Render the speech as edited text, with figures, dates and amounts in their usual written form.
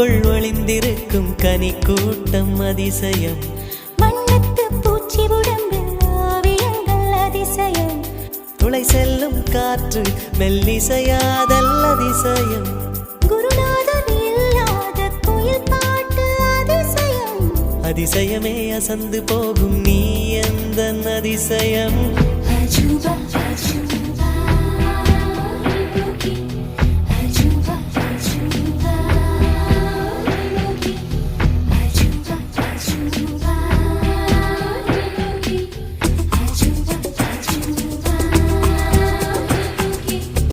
மண்ணுக்குள் ஒளிந்திருக்கும் கனி கூட்டம் அதிசயம். வண்ணத்து பூச்சி உடம்பில் ஓவியங்கள் அதிசயம். துளை செல்லும் காற்று மெல்லிசையாதல் அதிசயம். குருநாதர் இல்லாத குயில் பாட்டு அதிசயம். அதிசயமே அசந்து போகும் நீ எந்த அதிசயம். அஜூபா